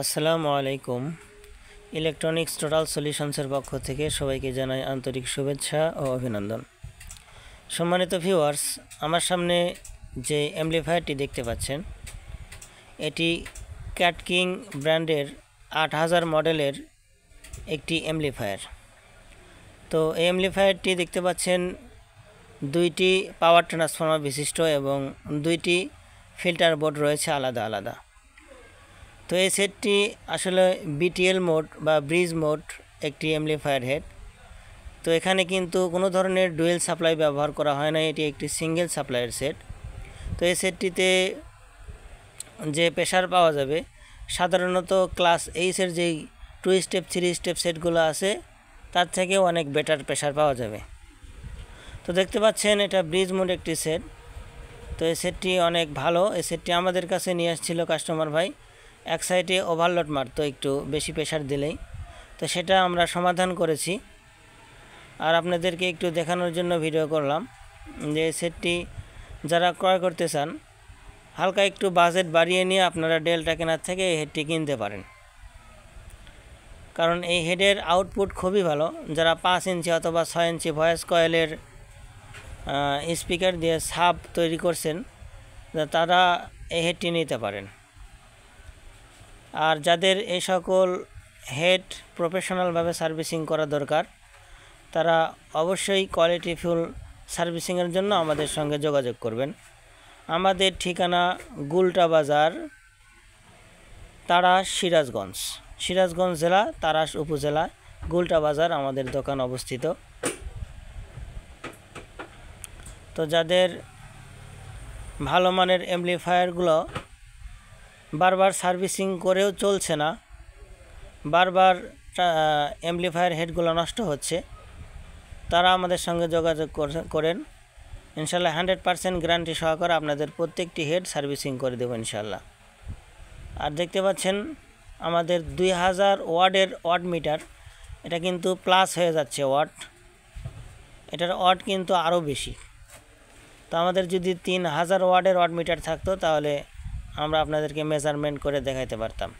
আসসালামু আলাইকুম। Electronics total সলিউশনসের পক্ষ থেকে সবাইকে জানাই আন্তরিক শুভেচ্ছা ও অভিনন্দন। সম্মানিত ভিউয়ার্স, আমার সামনে যে অ্যাম্পলিফায়ারটি দেখতে পাচ্ছেন, এটি ক্যাট কিং ব্র্যান্ডের 8000 মডেলের একটি অ্যাম্পলিফায়ার। তো এই অ্যাম্পলিফায়ারটি দেখতে পাচ্ছেন দুইটি পাওয়ার ট্রান্সফর্মার বিশিষ্ট এবং দুইটি ফিল্টার বোর্ড রয়েছে আলাদা আলাদা। তো এই সেটটি আসলে বিটিএল মোড বা ব্রিজ মোড একটি অ্যাম্পলিফায়ার হেড। তো এখানে কিন্তু কোনো ধরনের ডুয়েল সাপ্লাই ব্যবহার করা হয় না, এটি একটি সিঙ্গেল সাপ্লাইয়ের সেট। তো এই সেটটিতে যে প্রেশার পাওয়া যাবে সাধারণত ক্লাস এইচের যেই 2 স্টেপ 3 স্টেপ সেটগুলো আছে তার থেকেও অনেক বেটার প্রেশার পাওয়া যাবে। তো দেখতে পাচ্ছেন এটা ব্রিজ মোড একটি সেট। তো এই সেটটি অনেক ভালো। এই সেটটি আমাদের কাছে নিয়ে আসছিল কাস্টমার ভাই, এক সাইডে ওভারলোড মারতো একটু বেশি প্রেশার দিলেই। তো সেটা আমরা সমাধান করেছি, আর আপনাদেরকে একটু দেখানোর জন্য ভিডিও করলাম যে সেটটি যারা ক্রয় করতে চান হালকা একটু বাজেট বাড়িয়ে নিয়ে আপনারা ডেল্টা কেনার থেকে এই হেডটি কিনতে পারেন, কারণ এই হেডের আউটপুট খুবই ভালো। যারা 5 ইঞ্চি অথবা 6 ইঞ্চি ভয়েস কয়েলের স্পিকার দিয়ে সাব তৈরি করছেন তারা এই হেডটি নিতে পারেন। আর যাদের এই সকল হেড প্রফেশনালভাবে সার্ভিসিং করা দরকার তারা অবশ্যই কোয়ালিটি ফুল সার্ভিসিংয়ের জন্য আমাদের সঙ্গে যোগাযোগ করবেন। আমাদের ঠিকানা গুলটা বাজার, তাড়াশ, সিরাজগঞ্জ জেলা, তাড়াশ উপজেলা, গুলটা বাজার আমাদের দোকান অবস্থিত। তো যাদের ভালো মানের অ্যাম্পলিফায়ারগুলো বারবার সার্ভিসিং করেও চলছে না, বারবার অ্যাম্পলিফায়ার হেডগুলো নষ্ট হচ্ছে, তারা আমাদের সঙ্গে যোগাযোগ করেন। ইনশাল্লাহ 100% গ্যারান্টি সহকারে আপনাদের প্রত্যেকটি হেড সার্ভিসিং করে দেবো ইনশাল্লাহ। আর দেখতে পাচ্ছেন আমাদের 2000 ওয়াটের ওয়াট মিটার, এটা কিন্তু প্লাস হয়ে যাচ্ছে ওয়াট, এটার ওয়াট কিন্তু আরও বেশি। তো আমাদের যদি 3000 ওয়াটের ওয়াট মিটার থাকতো তাহলে আমরা আপনাদেরকে মেজারমেন্ট করে দেখাইতে পারতাম।